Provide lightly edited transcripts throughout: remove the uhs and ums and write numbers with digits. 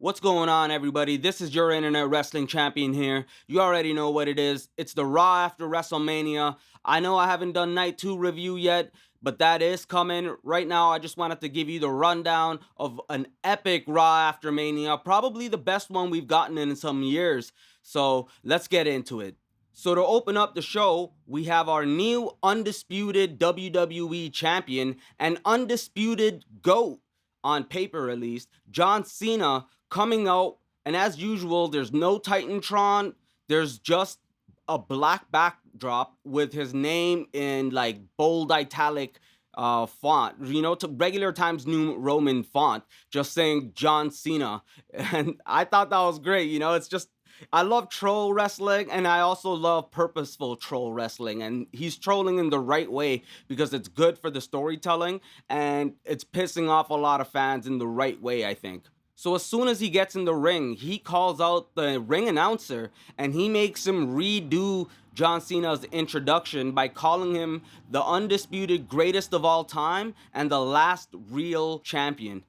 What's going on, everybody? This is your internet wrestling champion here. You already know what it is. It's the Raw after WrestleMania. I know I haven't done Night 2 review yet, but that is coming. Right now, I just wanted to give you the rundown of an epic Raw after Mania, probably the best one we've gotten in some years. So let's get into it. So to open up the show, we have our new undisputed WWE champion and undisputed GOAT, on paper at least, John Cena, coming out, and as usual, there's no Titantron. There's just a black backdrop with his name in like bold italic font, to regular Times New Roman font, just saying John Cena. And I thought that was great. It's just, I love troll wrestling, and I also love purposeful troll wrestling. And he's trolling in the right way because it's good for the storytelling and it's pissing off a lot of fans in the right way, I think. So as soon as he gets in the ring, he calls out the ring announcer and he makes him redo John Cena's introduction by calling him the undisputed greatest of all time and the last real champion.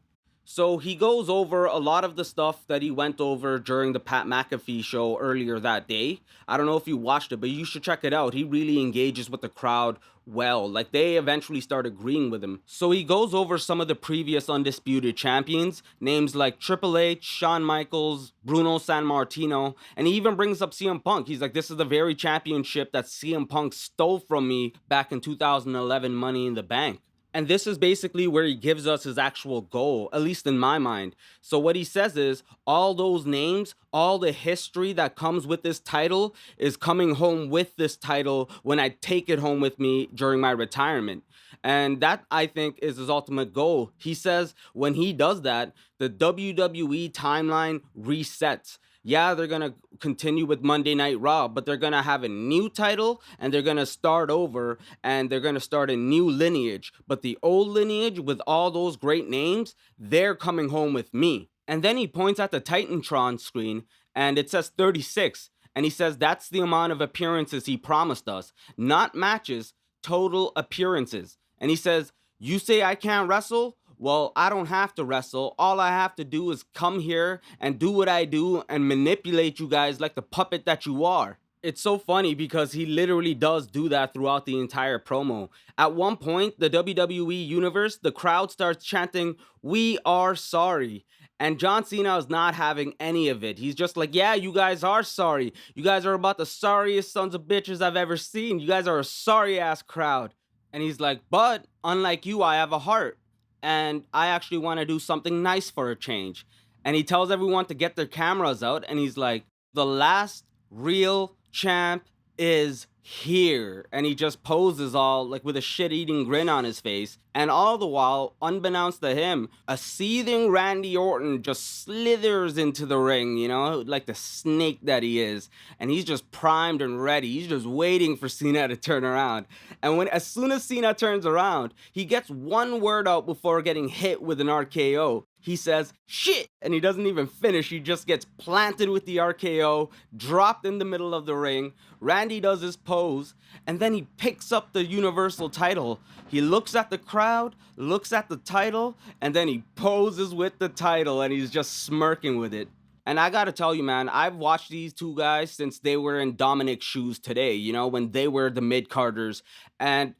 So he goes over a lot of the stuff that he went over during the Pat McAfee show earlier that day. I don't know if you watched it, but you should check it out. He really engages with the crowd well. Like, they eventually start agreeing with him. So he goes over some of the previous undisputed champions, names like Triple H, Shawn Michaels, Bruno Sammartino, and he even brings up CM Punk. He's like, this is the very championship that CM Punk stole from me back in 2011 Money in the Bank. And this is basically where he gives us his actual goal, at least in my mind. So what he says is, all those names, all the history that comes with this title is coming home with this title when I take it home with me during my retirement. And that, I think, is his ultimate goal. He says when he does that, the WWE timeline resets. Yeah, they're going to continue with Monday Night Raw, but they're going to have a new title and they're going to start over and they're going to start a new lineage. But the old lineage with all those great names, they're coming home with me. And then he points at the Titantron screen and it says 36. And he says that's the amount of appearances he promised us, not matches, total appearances. And he says, you say I can't wrestle? Well, I don't have to wrestle. All I have to do is come here and do what I do and manipulate you guys like the puppet that you are. It's so funny because he literally does do that throughout the entire promo. At one point, the WWE Universe, the crowd starts chanting, "We are sorry." And John Cena is not having any of it. He's just like, yeah, you guys are sorry. You guys are about the sorriest sons of bitches I've ever seen. You guys are a sorry ass crowd. And he's like, but unlike you, I have a heart and I actually want to do something nice for a change. And he tells everyone to get their cameras out, and he's like, the last real champ is here. And he just poses all like with a shit-eating grin on his face. And all the while, unbeknownst to him, a seething Randy Orton just slithers into the ring, like the snake that he is. And he's just primed and ready. He's just waiting for Cena to turn around. And as soon as Cena turns around, he gets one word out before getting hit with an RKO. He says, shit, and he doesn't even finish. He just gets planted with the RKO, dropped in the middle of the ring. Randy does his pose, and then he picks up the Universal title. He looks at the crowd, looks at the title, and then he poses with the title, and he's just smirking with it. And I gotta tell you, man, I've watched these two guys since they were in Dominic's shoes today, when they were the mid-carders. And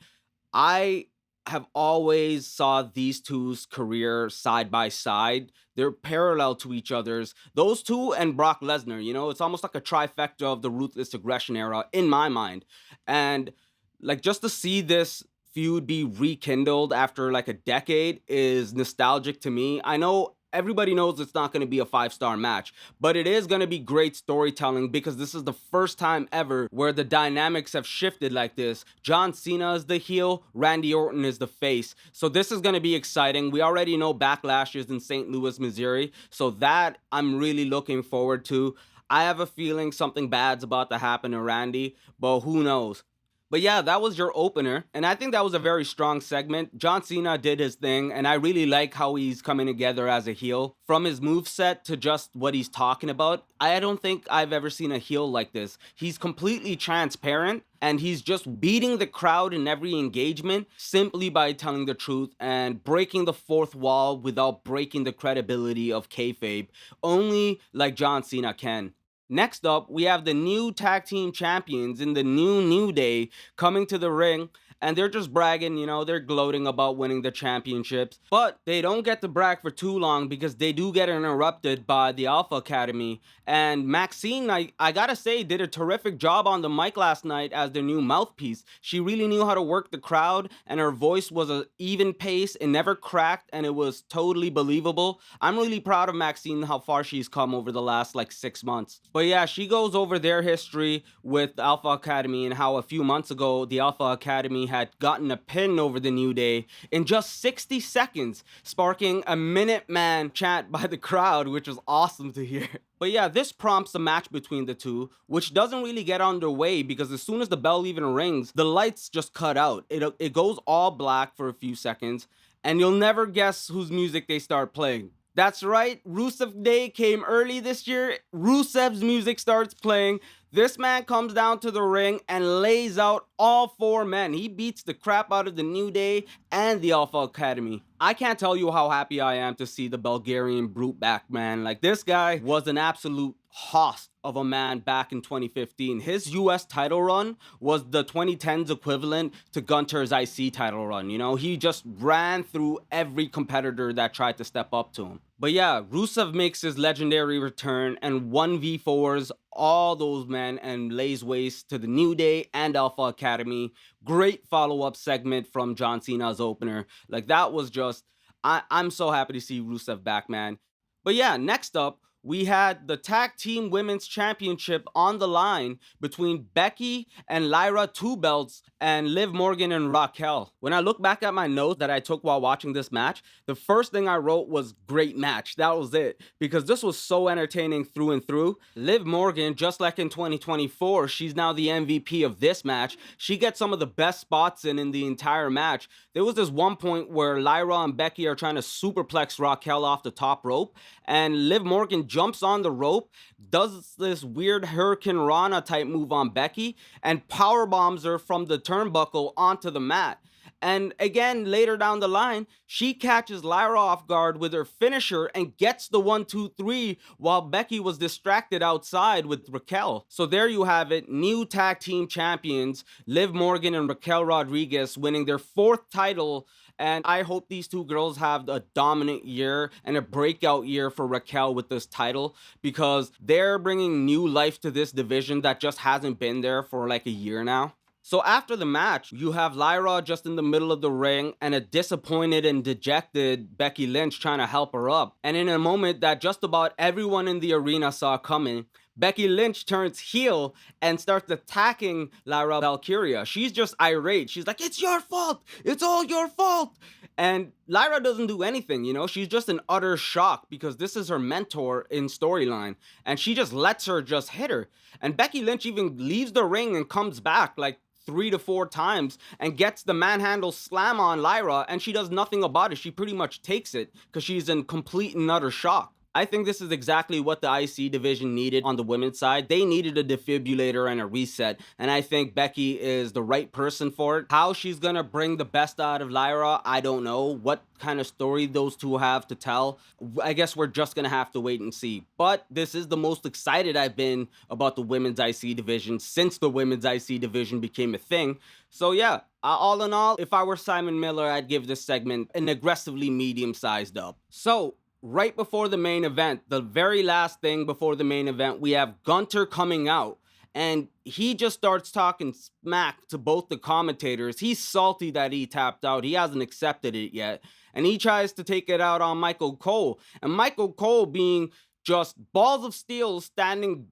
I have always saw these two's career side by side. They're parallel to each other's. Those two and Brock Lesnar, it's almost like a trifecta of the Ruthless Aggression era in my mind. And like, just to see this feud be rekindled after like a decade is nostalgic to me. I know everybody knows it's not going to be a 5-star match, but it is going to be great storytelling because this is the first time ever where the dynamics have shifted like this. John Cena is the heel, Randy Orton is the face. So this is going to be exciting. We already know Backlash is in St. Louis, Missouri, so that I'm really looking forward to. I have a feeling something bad's about to happen to Randy, but who knows? But yeah, that was your opener. And I think that was a very strong segment. John Cena did his thing, and I really like how he's coming together as a heel. From his moveset to just what he's talking about, I don't think I've ever seen a heel like this. He's completely transparent, and he's just beating the crowd in every engagement simply by telling the truth and breaking the fourth wall without breaking the credibility of kayfabe, only like John Cena can. Next up, we have the new tag team champions in the New Day coming to the ring, and they're just bragging, they're gloating about winning the championships. But they don't get to brag for too long because they do get interrupted by the Alpha Academy. And Maxine, I gotta say, did a terrific job on the mic last night as their new mouthpiece. She really knew how to work the crowd, and her voice was an even pace. It never cracked, and it was totally believable. I'm really proud of Maxine, how far she's come over the last like 6 months. But yeah, she goes over their history with Alpha Academy and how a few months ago the Alpha Academy had gotten a pin over the New Day in just 60 seconds, sparking a Minuteman chant by the crowd, which was awesome to hear. But yeah, this prompts a match between the two, which doesn't really get underway because as soon as the bell even rings, the lights just cut out. It goes all black for a few seconds, and you'll never guess whose music they start playing. That's right, Rusev Day came early this year. Rusev's music starts playing. This man comes down to the ring and lays out all four men. He beats the crap out of the New Day and the Alpha Academy. I can't tell you how happy I am to see the Bulgarian brute back, man. Like, this guy was an absolute hoss of a man back in 2015. His US title run was the 2010s equivalent to Gunter's IC title run. He just ran through every competitor that tried to step up to him. But yeah, Rusev makes his legendary return and 1v4s all those men and lays waste to the New Day and Alpha Academy. Great follow-up segment from John Cena's opener. Like, that was just, I'm so happy to see Rusev back, man. But yeah, next up, we had the Tag Team Women's Championship on the line between Becky and Lyra Two Belts and Liv Morgan and Raquel. When I look back at my notes that I took while watching this match, the first thing I wrote was great match. That was it. Because this was so entertaining through and through. Liv Morgan, just like in 2024, she's now the MVP of this match. She gets some of the best spots in the entire match. There was this one point where Lyra and Becky are trying to superplex Raquel off the top rope, and Liv Morgan jumps on the rope, does this weird Hurricane Rana type move on Becky, and power bombs her from the turnbuckle onto the mat. And again, later down the line, she catches Lyra off guard with her finisher and gets the 1-2-3 while Becky was distracted outside with Raquel. So there you have it, new tag team champions, Liv Morgan and Raquel Rodriguez winning their fourth title. And I hope these two girls have a dominant year and a breakout year for Raquel with this title, because they're bringing new life to this division that just hasn't been there for like a year now. So after the match, you have Lyra just in the middle of the ring and a disappointed and dejected Becky Lynch trying to help her up. And in a moment that just about everyone in the arena saw coming, Becky Lynch turns heel and starts attacking Lyra Valkyria. She's just irate. She's like, "It's your fault. It's all your fault." And Lyra doesn't do anything, She's just in utter shock because this is her mentor in storyline. And she just lets her just hit her. And Becky Lynch even leaves the ring and comes back like 3 to 4 times and gets the manhandle slam on Lyra, and she does nothing about it. She pretty much takes it because she's in complete and utter shock. I think this is exactly what the IC division needed on the women's side. They needed a defibrillator and a reset, and I think Becky is the right person for it. How she's gonna bring the best out of Lyra, I don't know. What kind of story those two have to tell, I guess we're just gonna have to wait and see. But this is the most excited I've been about the women's IC division since the women's IC division became a thing. So yeah, all in all, if I were Simon Miller, I'd give this segment an aggressively medium-sized up. So, right before the main event, the very last thing before the main event, we have Gunter coming out, and he just starts talking smack to both the commentators. He's salty that he tapped out. He hasn't accepted it yet. And he tries to take it out on Michael Cole. And Michael Cole, being just balls of steel, standing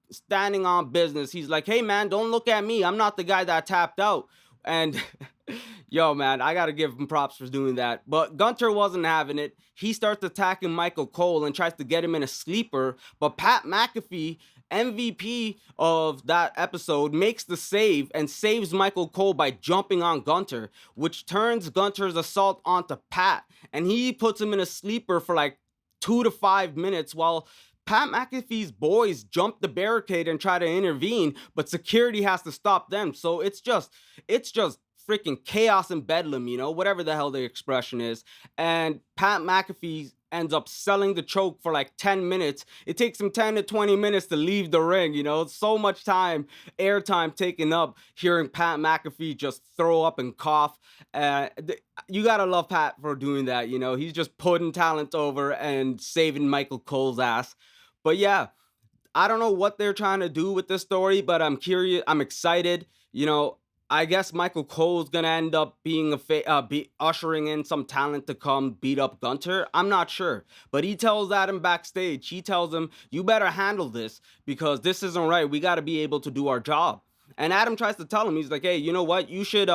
on business, he's like, "Hey man, don't look at me. I'm not the guy that tapped out." And Yo, man, I gotta give him props for doing that. But Gunter wasn't having it. He starts attacking Michael Cole and tries to get him in a sleeper. But Pat McAfee, MVP of that episode, makes the save and saves Michael Cole by jumping on Gunter, which turns Gunter's assault onto Pat. And he puts him in a sleeper for like 2 to 5 minutes while Pat McAfee's boys jump the barricade and try to intervene, but security has to stop them. So it's just freaking chaos and bedlam, whatever the hell the expression is. And Pat McAfee ends up selling the choke for like 10 minutes. It takes him 10 to 20 minutes to leave the ring. So much time, airtime taken up hearing Pat McAfee just throw up and cough. You gotta love Pat for doing that. He's just putting talent over and saving Michael Cole's ass. But yeah, I don't know what they're trying to do with this story, but I'm curious. I'm excited. I guess Michael Cole's gonna end up being ushering in some talent to come beat up Gunter. I'm not sure, but he tells Adam backstage. He tells him, "You better handle this because this isn't right. We got to be able to do our job." And Adam tries to tell him, he's like, "Hey, you know what? You should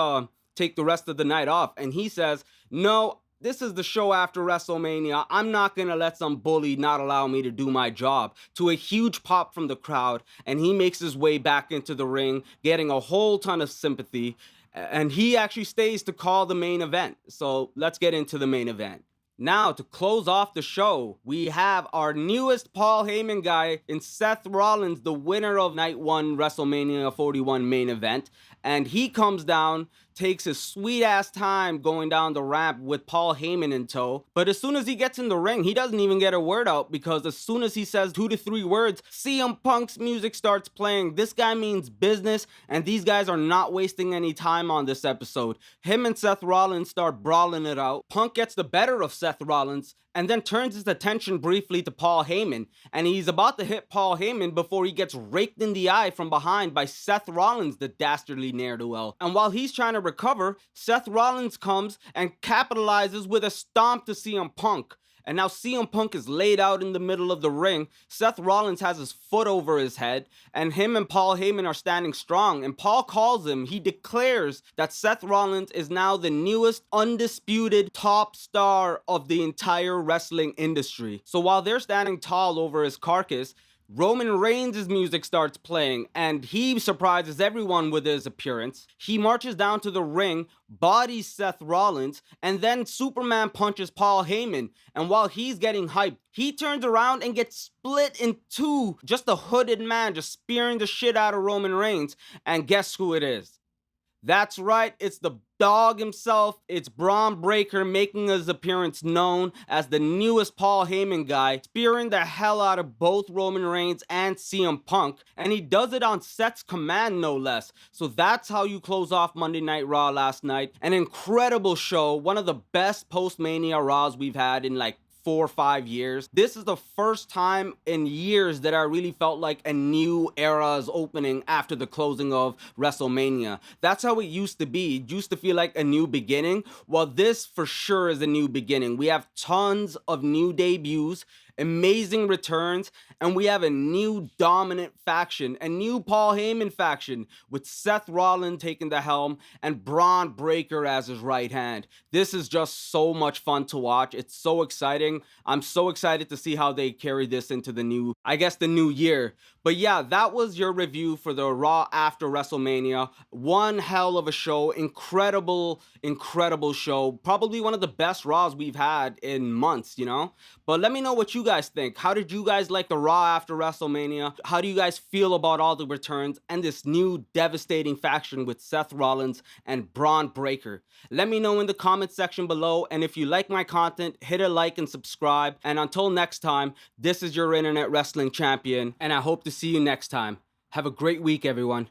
take the rest of the night off." And he says, "No, this is the show after WrestleMania. I'm not going to let some bully not allow me to do my job." To a huge pop from the crowd, and he makes his way back into the ring, getting a whole ton of sympathy. And he actually stays to call the main event. So let's get into the main event. Now, to close off the show, we have our newest Paul Heyman guy in Seth Rollins, the winner of Night 1 WrestleMania 41 main event. And he comes down, takes his sweet ass time going down the ramp with Paul Heyman in tow. But as soon as he gets in the ring, he doesn't even get a word out because as soon as he says 2 to 3 words, CM Punk's music starts playing. This guy means business, and these guys are not wasting any time on this episode. Him and Seth Rollins start brawling it out. Punk gets the better of Seth Rollins and then turns his attention briefly to Paul Heyman. And he's about to hit Paul Heyman before he gets raked in the eye from behind by Seth Rollins, the dastardly ne'er-do-well. And while he's trying to recover, Seth Rollins comes and capitalizes with a stomp to CM Punk. And now CM Punk is laid out in the middle of the ring. Seth Rollins has his foot over his head, and him and Paul Heyman are standing strong. And Paul calls him. He declares that Seth Rollins is now the newest undisputed top star of the entire wrestling industry. So while they're standing tall over his carcass, Roman Reigns' music starts playing, and he surprises everyone with his appearance. He marches down to the ring, bodies Seth Rollins, and then Superman punches Paul Heyman. And while he's getting hyped, he turns around and gets split in two. Just a hooded man just spearing the shit out of Roman Reigns. And guess who it is? That's right, it's the dog himself. It's Braun Breaker making his appearance known as the newest Paul Heyman guy, spearing the hell out of both Roman Reigns and CM Punk, and he does it on Seth's command, no less. So that's how you close off Monday Night Raw last night. An incredible show, one of the best post-Mania Raws we've had in like 4 or 5 years. This is the first time in years that I really felt like a new era is opening after the closing of WrestleMania. That's how it used to be. It used to feel like a new beginning. Well, this for sure is a new beginning. We have tons of new debuts, amazing returns, and we have a new dominant faction, a new Paul Heyman faction with Seth Rollins taking the helm and Braun Breaker as his right hand. This is just so much fun to watch. It's so exciting. I'm so excited to see how they carry this into the new year. But yeah, that was your review for the Raw after WrestleMania. One hell of a show. Incredible, incredible show. Probably one of the best Raws we've had in months, But let me know what you guys think. How did you guys like the Raw after WrestleMania? How do you guys feel about all the returns and this new devastating faction with Seth Rollins and Braun Breaker? Let me know in the comment section below. And if you like my content, hit a like and subscribe. And until next time, this is your internet wrestling champion. And I hope to see you next time. Have a great week, everyone.